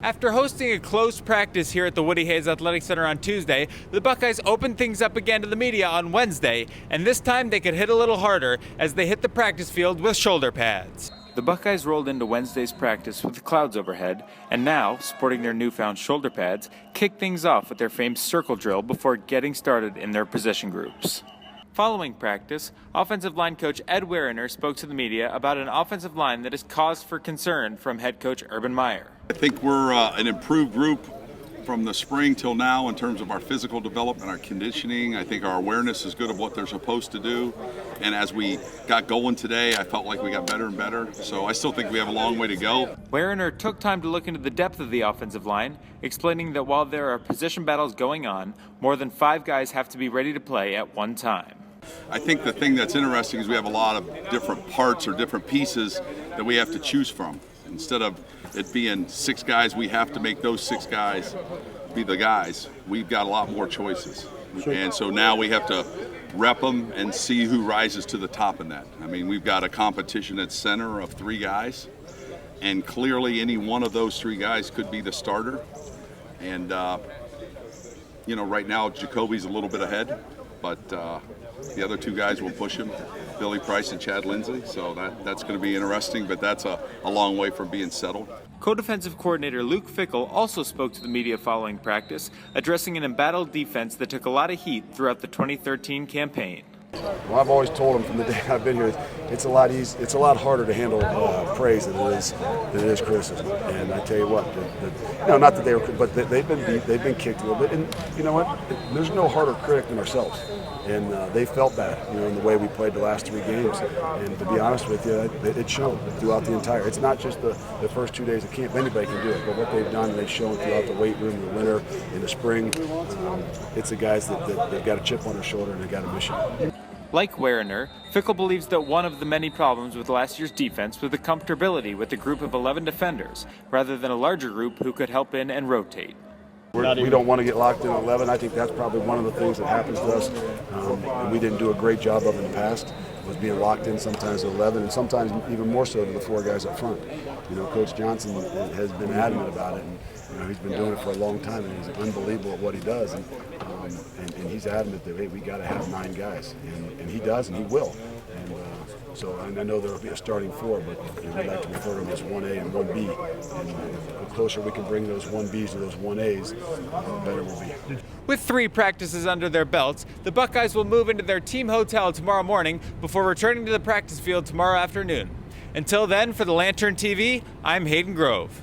After hosting a close practice here at the Woody Hayes Athletic Center on Tuesday, the Buckeyes opened things up again to the media on Wednesday, and this time they could hit a little harder as they hit the practice field with shoulder pads. The Buckeyes rolled into Wednesday's practice with the clouds overhead, and now, sporting their newfound shoulder pads, kicked things off with their famed circle drill before getting started in their position groups. Following practice, offensive line coach Ed Weriner spoke to the media about an offensive line that is cause for concern from head coach Urban Meyer. I think we're an improved group from the spring till now in terms of our physical development, our conditioning. I think our awareness is good of what they're supposed to do. And as we got going today, I felt like we got better and better. So I still think we have a long way to go. Weriner took time to look into the depth of the offensive line, explaining that while there are position battles going on, more than 5 guys have to be ready to play at one time. I think the thing that's interesting is we have a lot of different parts or different pieces that we have to choose from. Instead of it being 6 guys, we have to make those 6 guys be the guys. We've got a lot more choices. And so now we have to rep them and see who rises to the top in that. I mean, we've got a competition at center of 3 guys, and clearly any one of those 3 guys could be the starter. And, right now Jacoby's a little bit ahead, but the other 2 guys will push him, Billy Price and Chad Lindsey, so that's going to be interesting, but that's a long way from being settled. Co-defensive coordinator Luke Fickell also spoke to the media following practice, addressing an embattled defense that took a lot of heat throughout the 2013 campaign. Well, I've always told them from the day I've been here, it's a lot harder to handle praise than it is criticism. And I tell you what, not that they were, but they've been kicked a little bit. And you know what? There's no harder critic than ourselves. And they felt that, in the way we played the last 3 games. And to be honest with you, it showed throughout the entire. It's not just the first 2 days of camp. Anybody can do it, but what they've done, they've shown throughout the weight room in the winter, in the spring. It's the guys that they've got a chip on their shoulder and they've got a mission. Like Weriner, Fickell believes that one of the many problems with last year's defense was the comfortability with a group of 11 defenders, rather than a larger group who could help in and rotate. We don't want to get locked in 11. I think that's probably one of the things that happens to us, and we didn't do a great job of in the past, was being locked in sometimes at 11, and sometimes even more so to the 4 guys up front. Coach Johnson has been adamant about it, and he's been doing it for a long time, and he's unbelievable at what he does. And he's adamant that, hey, we got to have 9 guys, and he does, and he will. And I know there will be a starting 4, but we like to refer to them as 1A and 1B. And the closer we can bring those 1Bs to those 1As, the better we'll be. With 3 practices under their belts, the Buckeyes will move into their team hotel tomorrow morning before returning to the practice field tomorrow afternoon. Until then, for the Lantern TV, I'm Hayden Grove.